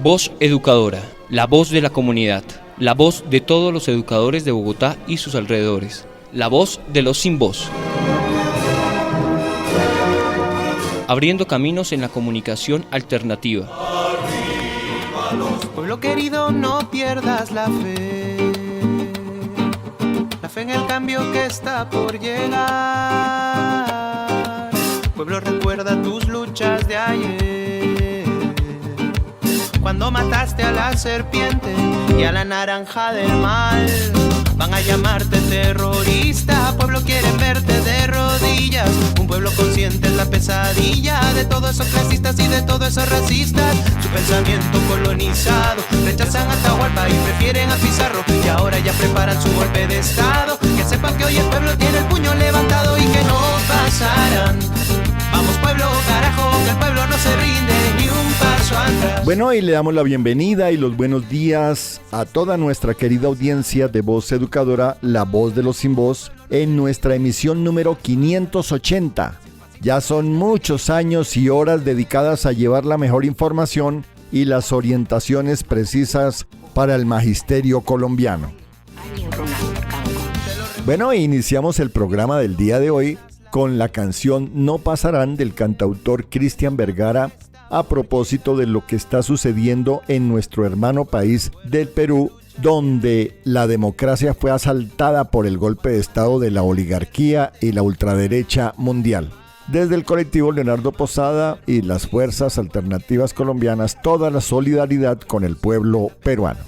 Voz Educadora, la voz de la comunidad, la voz de todos los educadores de Bogotá y sus alrededores, la voz de los sin voz. Abriendo caminos en la comunicación alternativa. Pueblo querido, no pierdas la fe en el cambio que está por llegar. Pueblo, recuerda tus luchas de ayer, cuando mataste a la serpiente y a la naranja del mal. Van a llamarte terrorista, pueblo, quieren verte de rodillas. Un pueblo consciente es la pesadilla de todos esos clasistas y de todos esos racistas. Su pensamiento colonizado, rechazan a Atahualpa y prefieren a Pizarro. Y ahora ya preparan su golpe de estado. Que sepan que hoy el pueblo tiene el puño levantado y que no pasarán. Vamos pueblo, carajo, que el pueblo no se rinde ni un paso atrás. Bueno, y le damos la bienvenida y los buenos días a toda nuestra querida audiencia de Voz Educadora, la voz de los sin voz, en nuestra emisión número 580. Ya son muchos años y horas dedicadas a llevar la mejor información y las orientaciones precisas para el magisterio colombiano. Bueno, iniciamos el programa del día de hoy con la canción No Pasarán del cantautor Cristian Vergara, a propósito de lo que está sucediendo en nuestro hermano país del Perú, donde la democracia fue asaltada por el golpe de estado de la oligarquía y la ultraderecha mundial. Desde el colectivo Leonardo Posada y las fuerzas alternativas colombianas, toda la solidaridad con el pueblo peruano.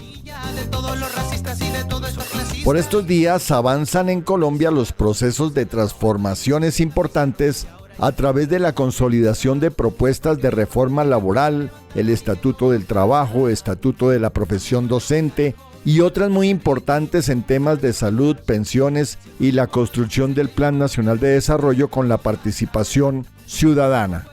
Por estos días avanzan en Colombia los procesos de transformaciones importantes a través de la consolidación de propuestas de reforma laboral, el Estatuto del Trabajo, Estatuto de la Profesión Docente y otras muy importantes en temas de salud, pensiones y la construcción del Plan Nacional de Desarrollo con la participación ciudadana.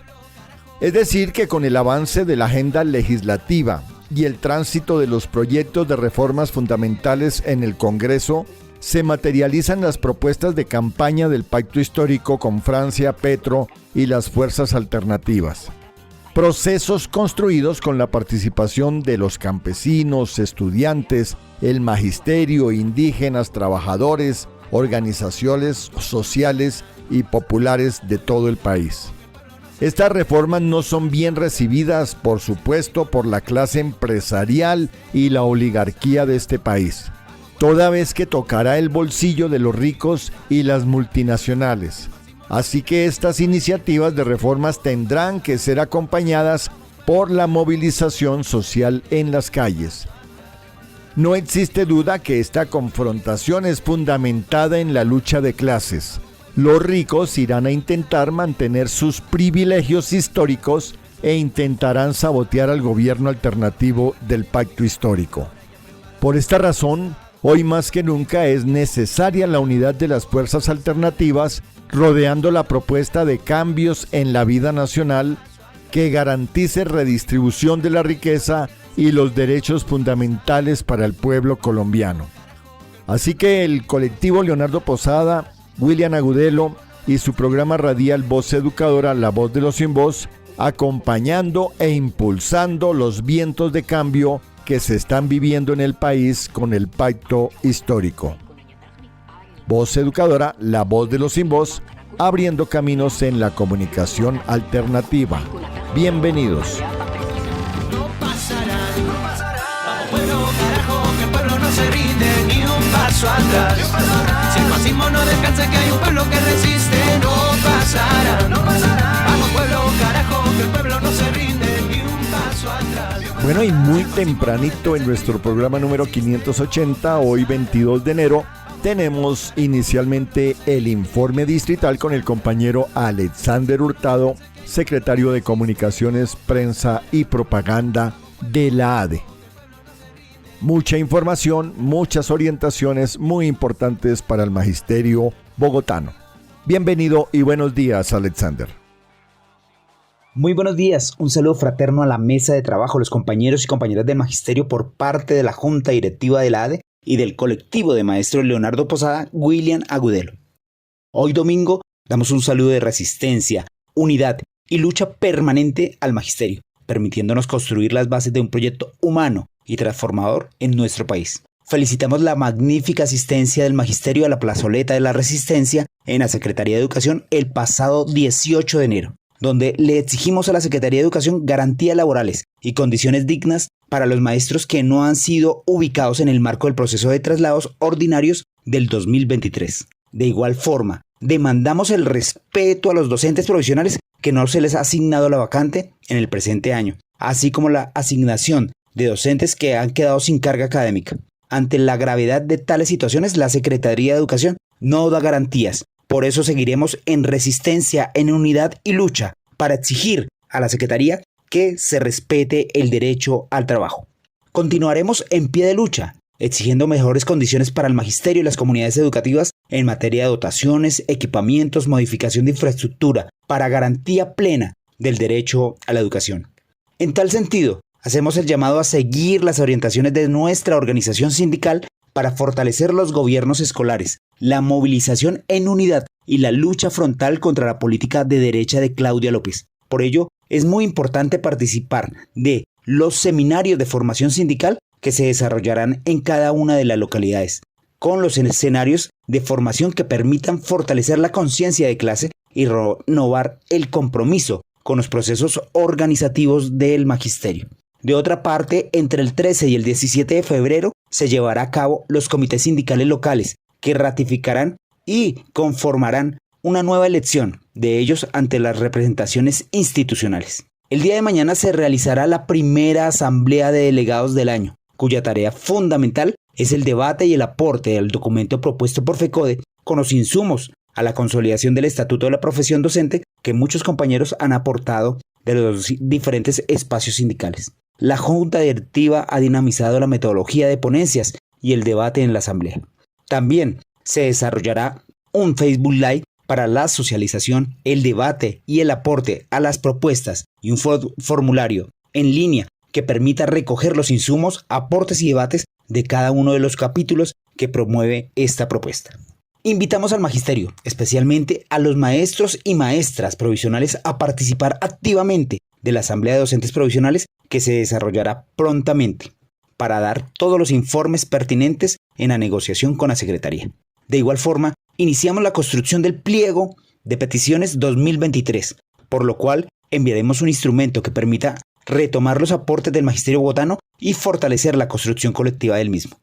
Es decir, que con el avance de la agenda legislativa y el tránsito de los proyectos de reformas fundamentales en el Congreso, se materializan las propuestas de campaña del pacto histórico con Francia, Petro y las fuerzas alternativas. Procesos construidos con la participación de los campesinos, estudiantes, el magisterio, indígenas, trabajadores, organizaciones sociales y populares de todo el país. Estas reformas no son bien recibidas, por supuesto, por la clase empresarial y la oligarquía de este país, toda vez que tocará el bolsillo de los ricos y las multinacionales. Así que estas iniciativas de reformas tendrán que ser acompañadas por la movilización social en las calles. No existe duda que esta confrontación es fundamentada en la lucha de clases. Los ricos irán a intentar mantener sus privilegios históricos e intentarán sabotear al gobierno alternativo del pacto histórico. Por esta razón, hoy más que nunca es necesaria la unidad de las fuerzas alternativas rodeando la propuesta de cambios en la vida nacional que garantice redistribución de la riqueza y los derechos fundamentales para el pueblo colombiano. Así que el colectivo Leonardo Posada, William Agudelo y su programa radial Voz Educadora, la voz de los sin voz, acompañando e impulsando los vientos de cambio que se están viviendo en el país con el pacto histórico. Voz Educadora, la voz de los sin voz, abriendo caminos en la comunicación alternativa. Bienvenidos. No pasarán, vamos pueblo, carajo, que el pueblo no se rinde ni un paso atrás. Si el fascismo no descansa, que hay un pueblo que resiste. No pasarán, vamos pueblo, carajo, que el pueblo no se rinde ni un paso atrás. Bueno, y muy tempranito en nuestro programa número 580, hoy 22 de enero, tenemos inicialmente el informe distrital con el compañero Alexander Hurtado, secretario de Comunicaciones, Prensa y Propaganda de la ADE. Mucha información, muchas orientaciones muy importantes para el magisterio bogotano. Bienvenido y buenos días, Alexander. Muy buenos días, un saludo fraterno a la mesa de trabajo, los compañeros y compañeras del magisterio por parte de la Junta Directiva de la ADE y del colectivo de maestros Leonardo Posada, William Agudelo. Hoy domingo damos un saludo de resistencia, unidad y lucha permanente al magisterio, permitiéndonos construir las bases de un proyecto humano y transformador en nuestro país. Felicitamos la magnífica asistencia del Magisterio a la Plazoleta de la Resistencia en la Secretaría de Educación el pasado 18 de enero, donde le exigimos a la Secretaría de Educación garantías laborales y condiciones dignas para los maestros que no han sido ubicados en el marco del proceso de traslados ordinarios del 2023. De igual forma, demandamos el respeto a los docentes provisionales que no se les ha asignado la vacante en el presente año, así como la asignación de docentes que han quedado sin carga académica. Ante la gravedad de tales situaciones, la Secretaría de Educación no da garantías. Por eso seguiremos en resistencia, en unidad y lucha para exigir a la Secretaría que se respete el derecho al trabajo. Continuaremos en pie de lucha, exigiendo mejores condiciones para el magisterio y las comunidades educativas en materia de dotaciones, equipamientos, modificación de infraestructura, para garantía plena del derecho a la educación. En tal sentido, hacemos el llamado a seguir las orientaciones de nuestra organización sindical para fortalecer los gobiernos escolares, la movilización en unidad y la lucha frontal contra la política de derecha de Claudia López. Por ello, es muy importante participar de los seminarios de formación sindical que se desarrollarán en cada una de las localidades, con los escenarios de formación que permitan fortalecer la conciencia de clase y renovar el compromiso con los procesos organizativos del magisterio. De otra parte, entre el 13 y el 17 de febrero se llevará a cabo los comités sindicales locales que ratificarán y conformarán una nueva elección de ellos ante las representaciones institucionales. El día de mañana se realizará la primera asamblea de delegados del año, cuya tarea fundamental es el debate y el aporte del documento propuesto por FECODE con los insumos a la consolidación del Estatuto de la Profesión Docente que muchos compañeros han aportado de los diferentes espacios sindicales. La Junta Directiva ha dinamizado la metodología de ponencias y el debate en la Asamblea. También se desarrollará un Facebook Live para la socialización, el debate y el aporte a las propuestas y un formulario en línea que permita recoger los insumos, aportes y debates de cada uno de los capítulos que promueve esta propuesta. Invitamos al magisterio, especialmente a los maestros y maestras provisionales, a participar activamente de la Asamblea de Docentes Provisionales que se desarrollará prontamente para dar todos los informes pertinentes en la negociación con la Secretaría. De igual forma, iniciamos la construcción del pliego de peticiones 2023, por lo cual enviaremos un instrumento que permita retomar los aportes del magisterio bogotano y fortalecer la construcción colectiva del mismo.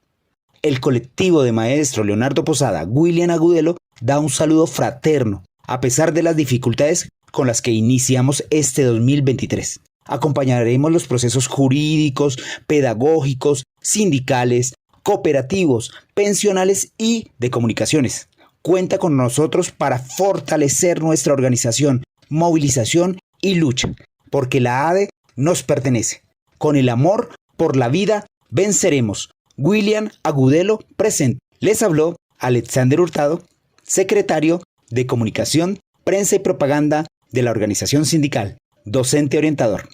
El colectivo de maestro Leonardo Posada, William Agudelo, da un saludo fraterno, a pesar de las dificultades con las que iniciamos este 2023. Acompañaremos los procesos jurídicos, pedagógicos, sindicales, cooperativos, pensionales y de comunicaciones. Cuenta con nosotros para fortalecer nuestra organización, movilización y lucha, porque la ADE nos pertenece. Con el amor por la vida venceremos. William Agudelo presente. Les habló Alexander Hurtado, secretario de Comunicación, Prensa y Propaganda de la organización sindical, docente orientador.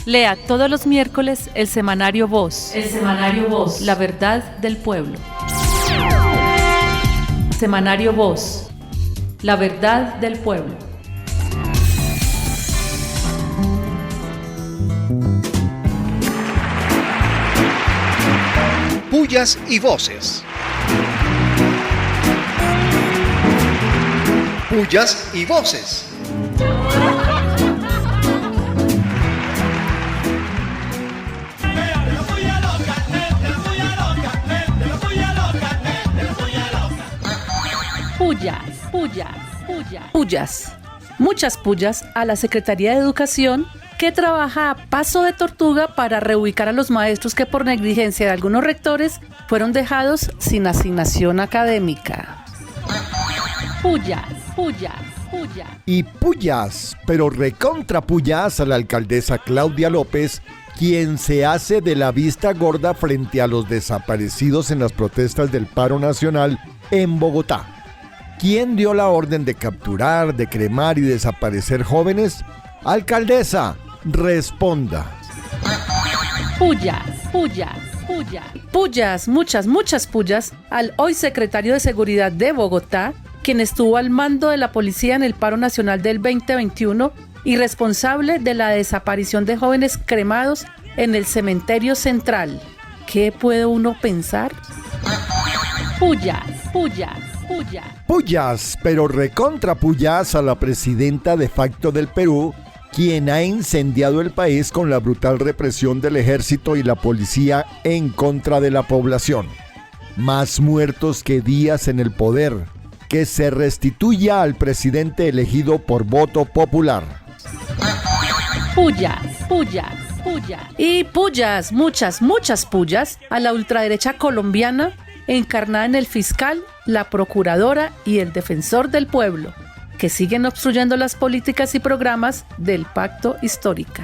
Lea todos los miércoles el semanario Voz. El semanario Voz. La verdad del pueblo. Semanario Voz. La verdad del pueblo. Pullas y voces. Pullas y voces. Pullas. Muchas pullas a la Secretaría de Educación, que trabaja a paso de tortuga para reubicar a los maestros que por negligencia de algunos rectores fueron dejados sin asignación académica. Pullas. Y pullas, pero recontra pullas a la alcaldesa Claudia López, quien se hace de la vista gorda frente a los desaparecidos en las protestas del paro nacional en Bogotá. ¿Quién dio la orden de capturar, de cremar y desaparecer jóvenes? Alcaldesa, responda. Pullas, muchas pullas al hoy secretario de Seguridad de Bogotá, quien estuvo al mando de la policía en el paro nacional del 2021 y responsable de la desaparición de jóvenes cremados en el cementerio central. ¿Qué puede uno pensar? Pullas, pullas, pullas. Pullas, pero recontra pullas a la presidenta de facto del Perú, quien ha incendiado el país con la brutal represión del ejército y la policía en contra de la población. Más muertos que días en el poder. Que se restituya al presidente elegido por voto popular. Pullas, pullas, pullas. Y pullas, muchas pullas a la ultraderecha colombiana encarnada en el fiscal, la procuradora y el defensor del pueblo, que siguen obstruyendo las políticas y programas del pacto histórico.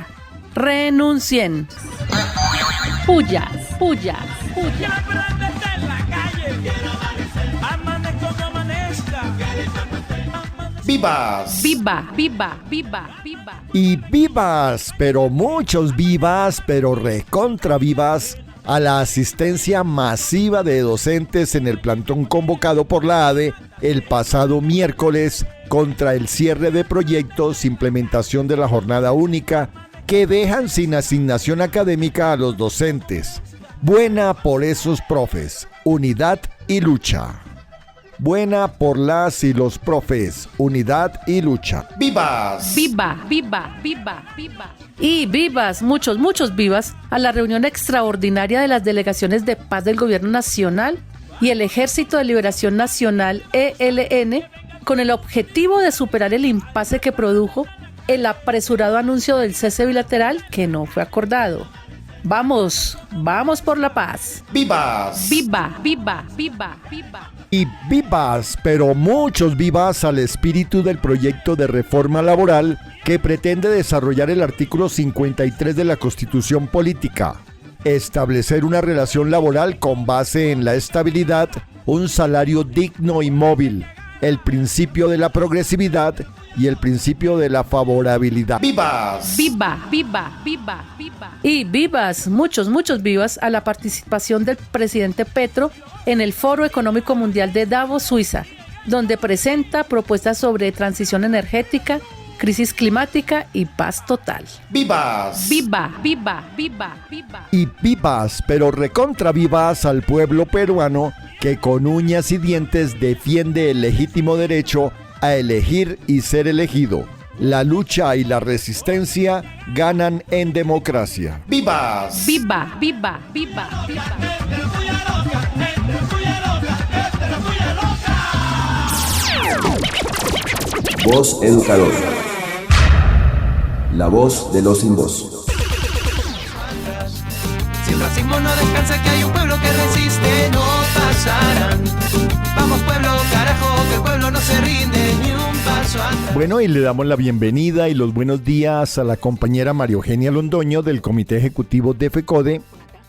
Renuncien. Pullas, pullas, pullas. ¡Vivas! Viva, viva, viva, viva. Y vivas, pero muchos vivas, pero recontra vivas a la asistencia masiva de docentes en el plantón convocado por la ADE el pasado miércoles contra el cierre de proyectos, implementación de la jornada única, que dejan sin asignación académica a los docentes. Buena por esos profes, unidad y lucha. Buena por las y los profes, unidad y lucha. ¡Vivas! Viva, viva, viva, viva. Y vivas, muchos vivas a la reunión extraordinaria de las delegaciones de paz del Gobierno Nacional y el Ejército de Liberación Nacional, ELN, con el objetivo de superar el impasse que produjo el apresurado anuncio del cese bilateral que no fue acordado. Vamos por la paz. ¡Vivas! Viva, viva, viva, viva. Y vivas, pero muchos vivas al espíritu del proyecto de reforma laboral que pretende desarrollar el artículo 53 de la Constitución Política. Establecer una relación laboral con base en la estabilidad, un salario digno y móvil, el principio de la progresividad y el principio de la favorabilidad. ¡Vivas! Viva, viva, viva, viva. Y vivas, muchos vivas a la participación del presidente Petro en el Foro Económico Mundial de Davos, Suiza, donde presenta propuestas sobre transición energética, crisis climática y paz total. ¡Vivas! Viva, viva, viva, viva. Y vivas, pero recontra vivas al pueblo peruano que con uñas y dientes defiende el legítimo derecho a elegir y ser elegido. La lucha y la resistencia ganan en democracia. ¡Vivas! Viva, viva, viva, viva. Voz Educadora. La voz de los sin voz. Si el racismo no descansa, que hay un pueblo que resiste, no pasarán. Vamos pueblo, carajo, que el pueblo no se rinde ni un paso atrás. Bueno, y le damos la bienvenida y los buenos días a la compañera María Eugenia Londoño del Comité Ejecutivo de FECODE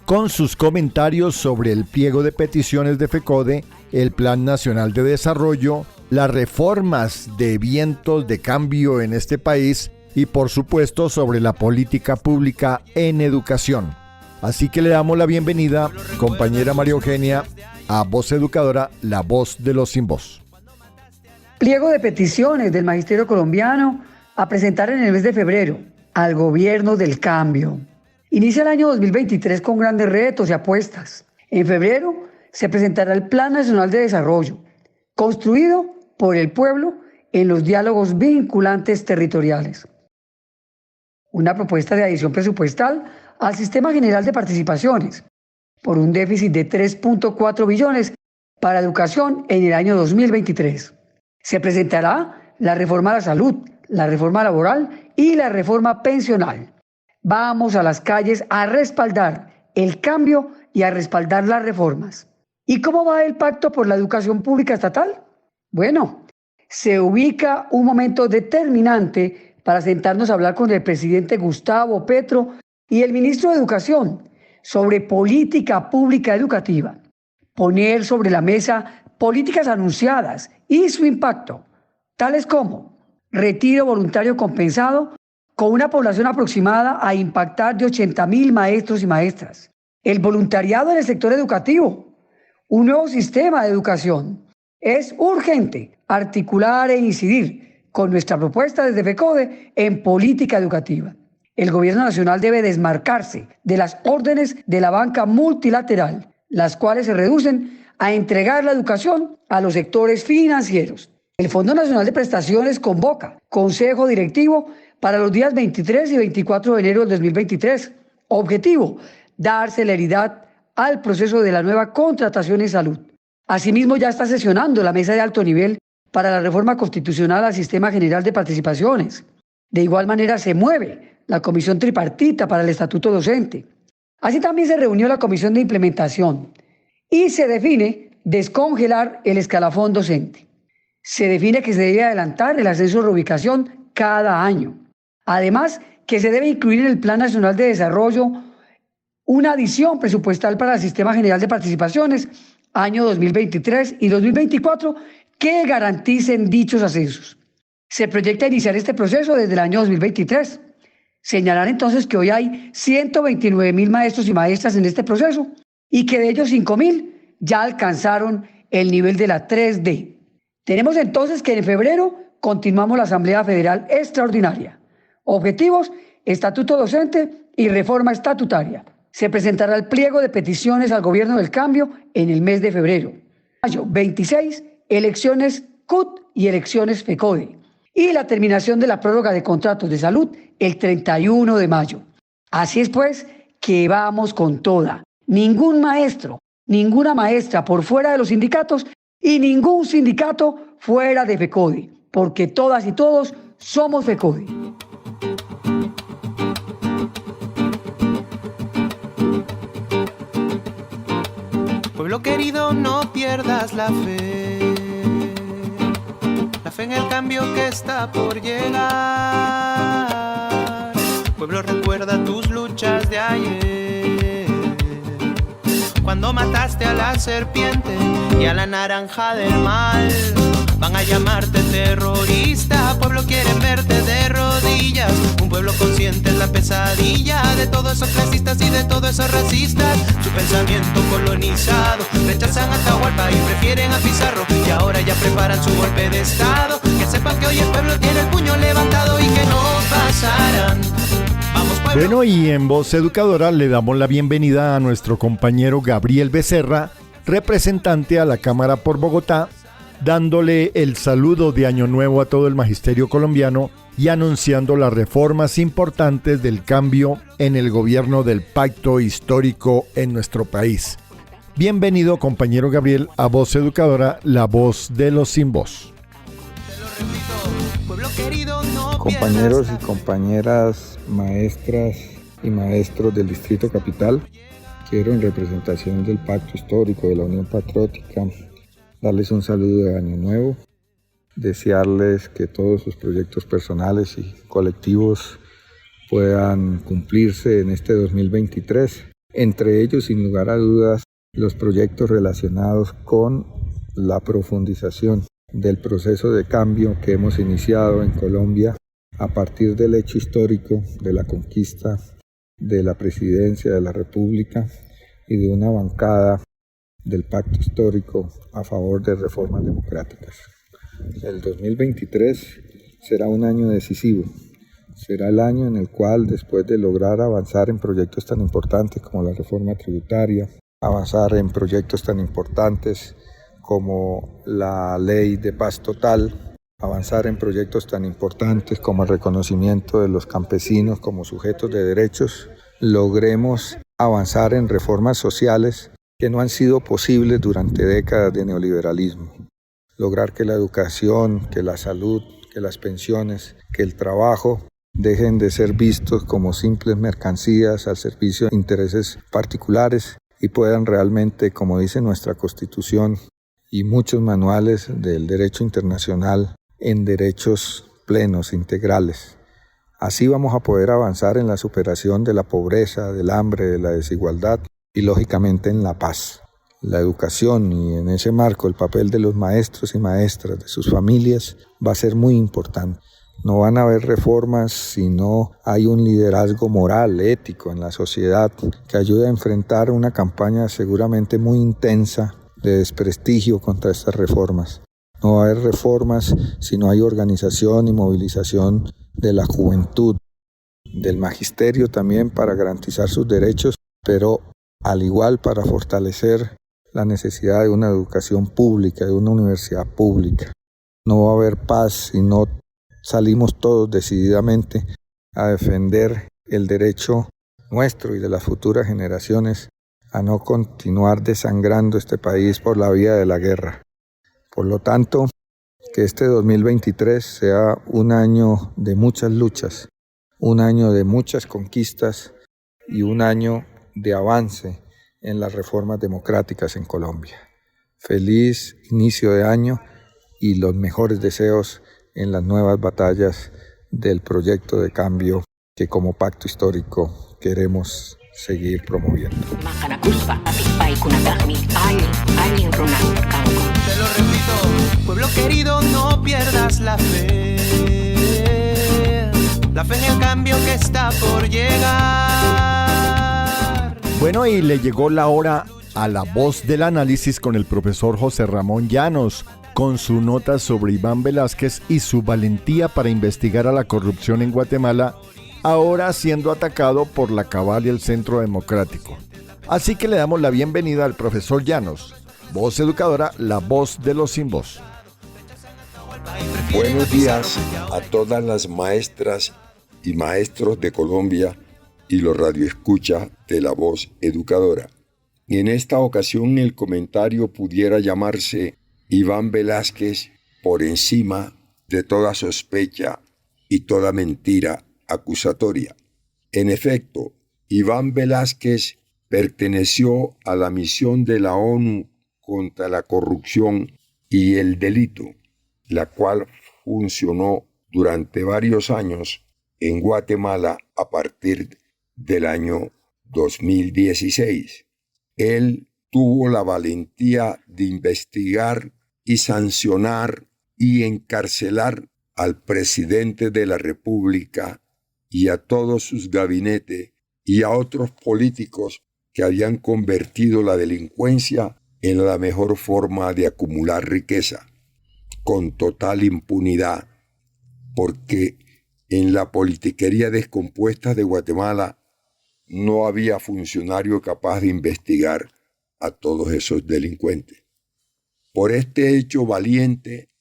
con sus comentarios sobre el pliego de peticiones de FECODE, el Plan Nacional de Desarrollo, las reformas de vientos de cambio en este país y por supuesto sobre la política pública en educación. Así que le damos la bienvenida, compañera María Eugenia, a Voz Educadora, la voz de los sin voz. Pliego de peticiones del Magisterio Colombiano a presentar en el mes de febrero al Gobierno del Cambio. Inicia el año 2023 con grandes retos y apuestas. En febrero se presentará el Plan Nacional de Desarrollo, construido por el pueblo en los diálogos vinculantes territoriales. Una propuesta de adición presupuestal al Sistema General de Participaciones por un déficit de 3.4 billones para educación en el año 2023. Se presentará la reforma a la salud, la reforma laboral y la reforma pensional. Vamos a las calles a respaldar el cambio y a respaldar las reformas. ¿Y cómo va el pacto por la educación pública estatal? Bueno, se ubica un momento determinante para sentarnos a hablar con el presidente Gustavo Petro y el ministro de Educación sobre política pública educativa. Poner sobre la mesa políticas anunciadas y su impacto, tales como retiro voluntario compensado con una población aproximada a impactar de 80.000 maestros y maestras, el voluntariado en el sector educativo, un nuevo sistema de educación, Es urgente articular e incidir con nuestra propuesta desde FECODE en política educativa. El gobierno nacional debe desmarcarse de las órdenes de la banca multilateral, las cuales se reducen a entregar la educación a los sectores financieros. El Fondo Nacional de Prestaciones convoca Consejo Directivo para los días 23 y 24 de enero del 2023. Objetivo: dar celeridad al proceso de la nueva contratación en salud. Asimismo, ya está sesionando la mesa de alto nivel para la reforma constitucional al Sistema General de Participaciones. De igual manera, se mueve la Comisión Tripartita para el Estatuto Docente. Así también se reunió la Comisión de Implementación y se define descongelar el escalafón docente. Se define que se debe adelantar el ascenso de reubicación cada año. Además, que se debe incluir en el Plan Nacional de Desarrollo una adición presupuestal para el Sistema General de Participaciones año 2023 y 2024 que garanticen dichos ascensos. Se proyecta iniciar este proceso desde el año 2023. Señalar entonces que hoy hay 129.000 maestros y maestras en este proceso y que de ellos 5.000 ya alcanzaron el nivel de la 3D. Tenemos entonces que en febrero continuamos la Asamblea Federal Extraordinaria. Objetivos: estatuto docente y reforma estatutaria. Se presentará el pliego de peticiones al Gobierno del Cambio en el mes de febrero. Mayo 26, elecciones CUT y elecciones FECODE. Y la terminación de la prórroga de contratos de salud el 31 de mayo. Así es pues que vamos con toda. Ningún maestro, ninguna maestra por fuera de los sindicatos y ningún sindicato fuera de FECODE, porque todas y todos somos FECODE. Pueblo querido, no pierdas la fe en el cambio que está por llegar. Pueblo, recuerda tus luchas de ayer, cuando mataste a la serpiente y a la naranja del mal. Van a llamarte terrorista, pueblo, quieren verte de rodillas. Un pueblo consciente es la pesadilla de todos esos clasistas y de todos esos racistas. Su pensamiento colonizado, rechazan a Atahualpa y prefieren a Pizarro, y ahora ya preparan su golpe de estado. Que sepan que hoy el pueblo tiene el puño levantado y que no pasarán. Vamos, pueblo. Bueno, y en Voz Educadora le damos la bienvenida a nuestro compañero Gabriel Becerra, representante a la Cámara por Bogotá, dándole el saludo de Año Nuevo a todo el magisterio colombiano y anunciando las reformas importantes del cambio en el gobierno del pacto histórico en nuestro país. Bienvenido, compañero Gabriel, a Voz Educadora, la voz de los sin voz. Compañeros y compañeras, maestras y maestros del Distrito Capital, quiero en representación del Pacto Histórico de la Unión Patriótica darles un saludo de Año Nuevo, desearles que todos sus proyectos personales y colectivos puedan cumplirse en este 2023. Entre ellos, sin lugar a dudas, los proyectos relacionados con la profundización del proceso de cambio que hemos iniciado en Colombia a partir del hecho histórico de la conquista de la presidencia de la República y de una bancada del pacto histórico a favor de reformas democráticas. El 2023 será un año decisivo, será el año en el cual, después de lograr avanzar en proyectos tan importantes como la reforma tributaria, avanzar en proyectos tan importantes como la ley de paz total, avanzar en proyectos tan importantes como el reconocimiento de los campesinos como sujetos de derechos, logremos avanzar en reformas sociales que no han sido posibles durante décadas de neoliberalismo. Lograr que la educación, que la salud, que las pensiones, que el trabajo dejen de ser vistos como simples mercancías al servicio de intereses particulares y puedan realmente, como dice nuestra Constitución y muchos manuales del derecho internacional, en derechos plenos, integrales. Así vamos a poder avanzar en la superación de la pobreza, del hambre, de la desigualdad, y lógicamente en la paz. La educación y en ese marco el papel de los maestros y maestras, de sus familias, va a ser muy importante. No van a haber reformas si no hay un liderazgo moral, ético en la sociedad que ayude a enfrentar una campaña seguramente muy intensa de desprestigio contra estas reformas. No va a haber reformas si no hay organización y movilización de la juventud, del magisterio también para garantizar sus derechos, pero al igual para fortalecer la necesidad de una educación pública, de una universidad pública. No va a haber paz si no salimos todos decididamente a defender el derecho nuestro y de las futuras generaciones a no continuar desangrando este país por la vía de la guerra. Por lo tanto, que este 2023 sea un año de muchas luchas, un año de muchas conquistas y un año de avance en las reformas democráticas en Colombia. Feliz inicio de año y los mejores deseos en las nuevas batallas del proyecto de cambio que como pacto histórico queremos seguir promoviendo. Te lo repito, pueblo querido, no pierdas la fe en el cambio que está por llegar. Bueno, y le llegó la hora a la voz del análisis con el profesor José Ramón Llanos, con su nota sobre Iván Velásquez y su valentía para investigar a la corrupción en Guatemala, ahora siendo atacado por la Cabal y el Centro Democrático. Así que le damos la bienvenida al profesor Llanos, voz educadora, la voz de los sin voz. Buenos días a todas las maestras y maestros de Colombia y los radioescuchas de la voz educadora. En esta ocasión el comentario pudiera llamarse Iván Velásquez por encima de toda sospecha y toda mentira acusatoria. En efecto, Iván Velásquez perteneció a la misión de la ONU contra la corrupción y el delito, la cual funcionó durante varios años en Guatemala a partir del año 2016. Él tuvo la valentía de investigar y sancionar y encarcelar al presidente de la República y a todos sus gabinetes y a otros políticos que habían convertido la delincuencia en la mejor forma de acumular riqueza, con total impunidad, porque en la politiquería descompuesta de Guatemala no había funcionario capaz de investigar a todos esos delincuentes. Por este hecho valiente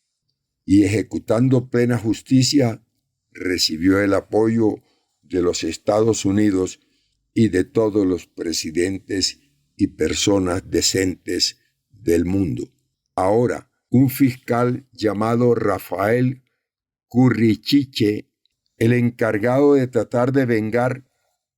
y ejecutando plena justicia, recibió el apoyo de los Estados Unidos y de todos los presidentes y personas decentes del mundo. Ahora, un fiscal llamado Rafael Currichiche, el encargado de tratar de vengar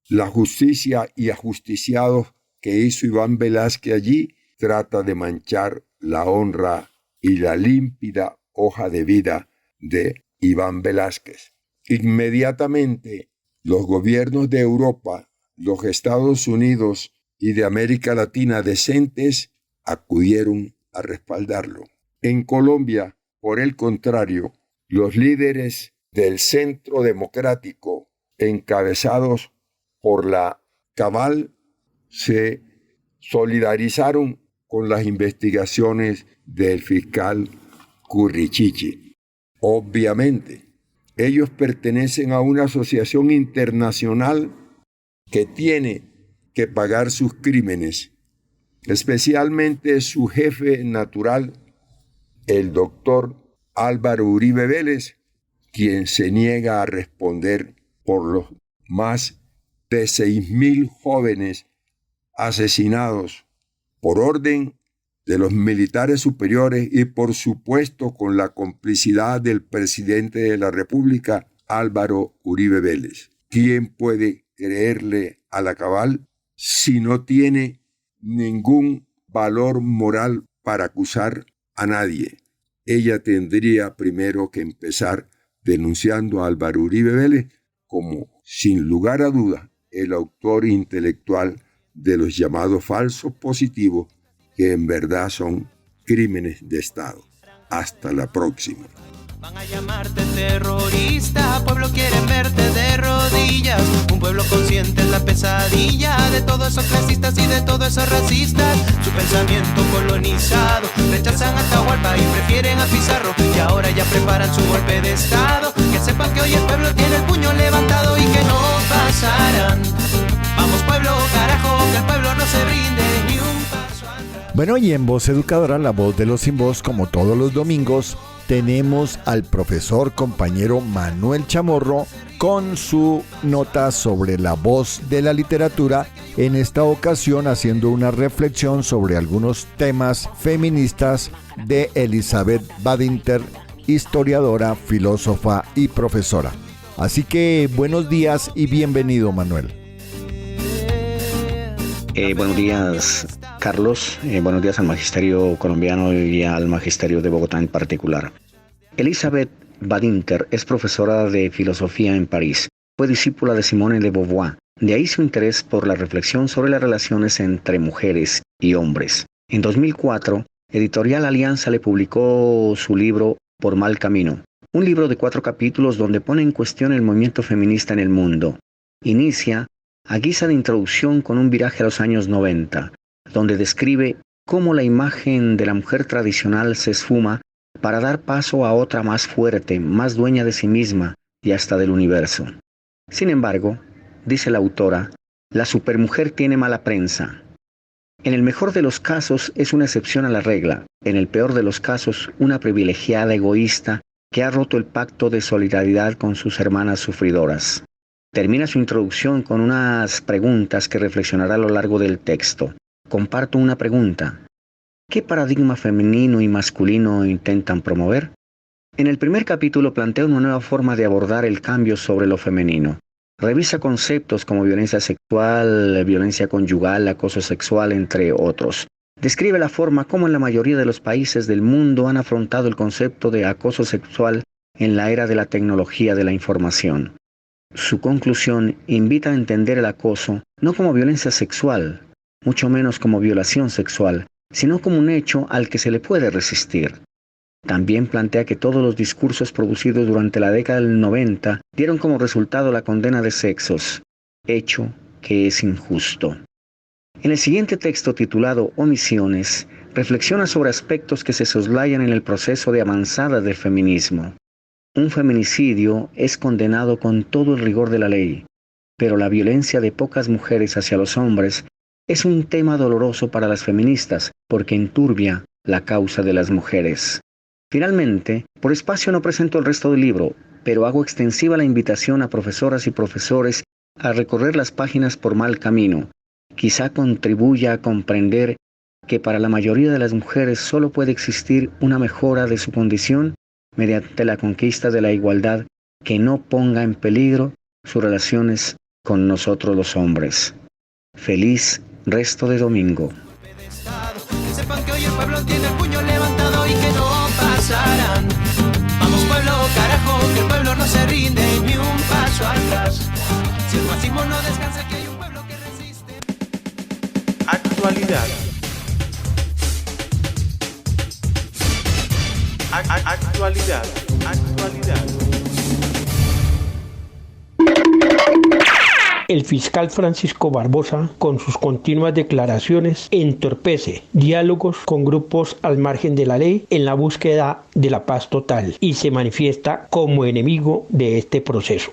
la justicia y ajusticiados que hizo Iván Velásquez allí, trata de manchar la honra y la límpida hoja de vida de Iván Velásquez. Inmediatamente, los gobiernos de Europa, los Estados Unidos y de América Latina decentes acudieron a respaldarlo. En Colombia, por el contrario, los líderes del Centro Democrático, encabezados por la Cabal, se solidarizaron con las investigaciones del fiscal Currichiche. Obviamente, ellos pertenecen a una asociación internacional que tiene que pagar sus crímenes, especialmente su jefe natural, el doctor Álvaro Uribe Vélez, quien se niega a responder por los más de 6.000 jóvenes asesinados por orden de los militares superiores y por supuesto con la complicidad del presidente de la República, Álvaro Uribe Vélez. ¿Quién puede creerle a la Cabal si no tiene ningún valor moral para acusar a nadie? Ella tendría primero que empezar denunciando a Álvaro Uribe Vélez como, sin lugar a duda, el autor intelectual de los llamados falsos positivos, que en verdad son crímenes de Estado. Hasta la próxima. Van a llamarte terrorista, pueblo quieren verte de rodillas. Un pueblo consciente es la pesadilla de todos esos clasistas y de todos esos racistas. Su pensamiento colonizado, rechazan a Atahualpa y prefieren a Pizarro. Y ahora ya preparan su golpe de estado. Que sepan que hoy el pueblo tiene el puño levantado y que no pasarán. Vamos pueblo, carajo, que el pueblo no se rinde ni un paso atrás. Bueno, y en Voz Educadora, la voz de los sin voz, como todos los domingos, tenemos al profesor compañero Manuel Chamorro con su nota sobre la voz de la literatura, en esta ocasión haciendo una reflexión sobre algunos temas feministas de Elizabeth Badinter, historiadora, filósofa y profesora. Así que buenos días y bienvenido, Manuel. Buenos días, Carlos. Buenos días al Magisterio colombiano y al Magisterio de Bogotá en particular. Elizabeth Badinter es profesora de filosofía en París. Fue discípula de Simone de Beauvoir. De ahí su interés por la reflexión sobre las relaciones entre mujeres y hombres. En 2004, Editorial Alianza le publicó su libro Por mal camino, un libro de 4 capítulos donde pone en cuestión el movimiento feminista en el mundo. Inicia a guisa de introducción con un viraje a los años 90, donde describe cómo la imagen de la mujer tradicional se esfuma para dar paso a otra más fuerte, más dueña de sí misma y hasta del universo. Sin embargo, dice la autora, la supermujer tiene mala prensa. En el mejor de los casos es una excepción a la regla, en el peor de los casos una privilegiada egoísta que ha roto el pacto de solidaridad con sus hermanas sufridoras. Termina su introducción con unas preguntas que reflexionará a lo largo del texto. Comparto una pregunta. ¿Qué paradigma femenino y masculino intentan promover? En el primer capítulo plantea una nueva forma de abordar el cambio sobre lo femenino. Revisa conceptos como violencia sexual, violencia conyugal, acoso sexual, entre otros. Describe la forma como en la mayoría de los países del mundo han afrontado el concepto de acoso sexual en la era de la tecnología de la información. Su conclusión invita a entender el acoso no como violencia sexual, mucho menos como violación sexual, sino como un hecho al que se le puede resistir. También plantea que todos los discursos producidos durante la década del 90 dieron como resultado la condena de sexos, hecho que es injusto. En el siguiente texto titulado Omisiones, reflexiona sobre aspectos que se soslayan en el proceso de avanzada del feminismo. Un feminicidio es condenado con todo el rigor de la ley, pero la violencia de pocas mujeres hacia los hombres es un tema doloroso para las feministas porque enturbia la causa de las mujeres. Finalmente, por espacio no presento el resto del libro, pero hago extensiva la invitación a profesoras y profesores a recorrer las páginas por mal camino. Quizá contribuya a comprender que para la mayoría de las mujeres solo puede existir una mejora de su condición mediante la conquista de la igualdad que no ponga en peligro sus relaciones con nosotros los hombres. Feliz resto de domingo. Que sepan que hoy el pueblo tiene el puño levantado y que no pasarán. Vamos pueblo, carajo, que el pueblo no se rinde ni un paso atrás. Si el fascismo no descansa, que hay un pueblo que resiste. Actualidad. Actualidad. El fiscal Francisco Barbosa, con sus continuas declaraciones, entorpece diálogos con grupos al margen de la ley en la búsqueda de la paz total y se manifiesta como enemigo de este proceso.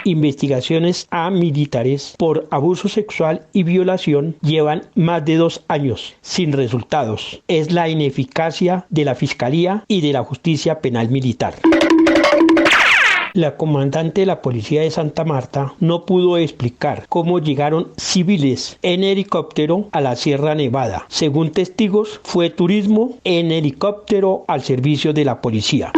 Investigaciones a militares por abuso sexual y violación llevan más de 2 años sin resultados. Es la ineficacia de la Fiscalía y de la Justicia Penal Militar. La comandante de la Policía de Santa Marta no pudo explicar cómo llegaron civiles en helicóptero a la Sierra Nevada. Según testigos, fue turismo en helicóptero al servicio de la policía.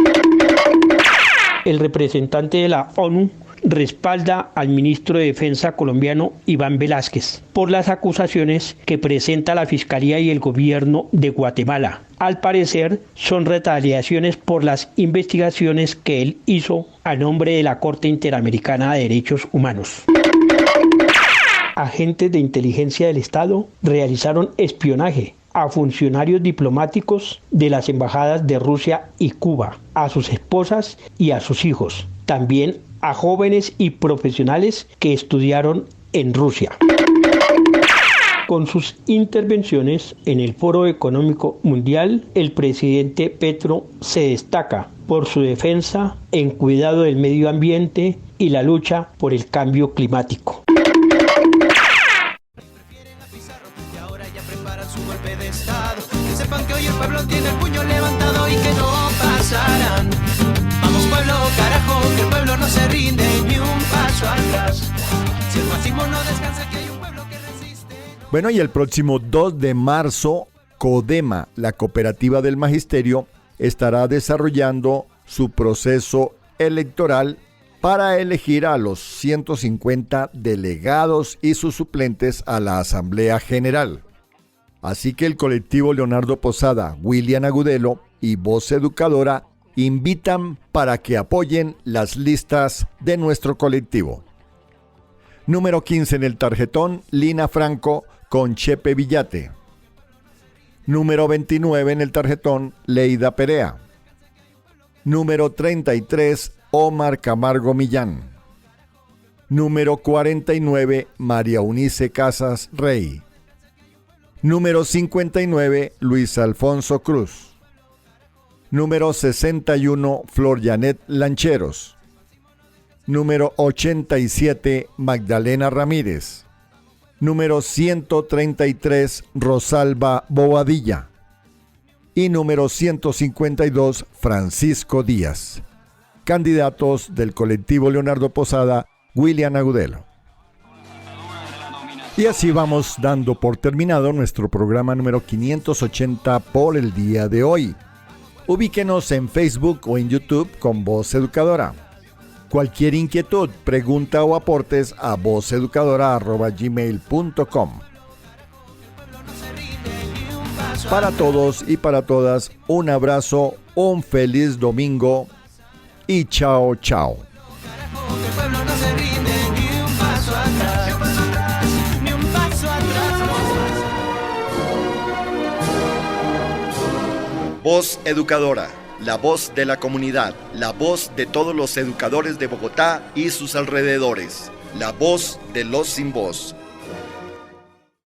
El representante de la ONU respalda al ministro de Defensa colombiano Iván Velázquez por las acusaciones que presenta la Fiscalía y el gobierno de Guatemala. Al parecer, son retaliaciones por las investigaciones que él hizo a nombre de la Corte Interamericana de Derechos Humanos. Agentes de inteligencia del Estado realizaron espionaje a funcionarios diplomáticos de las embajadas de Rusia y Cuba, a sus esposas y a sus hijos, también a jóvenes y profesionales que estudiaron en Rusia. Con sus intervenciones en el Foro Económico Mundial, el presidente Petro se destaca por su defensa en cuidado del medio ambiente y la lucha por el cambio climático. Que sepan que hoy el pueblo tiene el puño levantado y que no pasarán. Vamos pueblo, carajo, que el pueblo no se rinde ni un paso atrás. Si el fascismo no descansa, que hay un pueblo que resiste. Bueno, y el próximo 2 de marzo, CODEMA, la Cooperativa del Magisterio, estará desarrollando su proceso electoral para elegir a los 150 delegados y sus suplentes a la Asamblea General. Así que el colectivo Leonardo Posada, William Agudelo y Voz Educadora invitan para que apoyen las listas de nuestro colectivo. Número 15 en el tarjetón, Lina Franco con Chepe Villate. Número 29 en el tarjetón, Leida Perea. Número 33, Omar Camargo Millán. Número 49, María Unice Casas Rey. Número 59, Luis Alfonso Cruz. Número 61, Flor Janet Lancheros. Número 87, Magdalena Ramírez. Número 133, Rosalba Bobadilla. Y número 152, Francisco Díaz. Candidatos del colectivo Leonardo Posada, William Agudelo. Y así vamos dando por terminado nuestro programa número 580 por el día de hoy. Ubíquenos en Facebook o en YouTube con Voz Educadora. Cualquier inquietud, pregunta o aportes a vozeducadora@gmail.com. Para todos y para todas, un abrazo, un feliz domingo y chao, chao. Voz Educadora, la voz de la comunidad, la voz de todos los educadores de Bogotá y sus alrededores, la voz de los sin voz.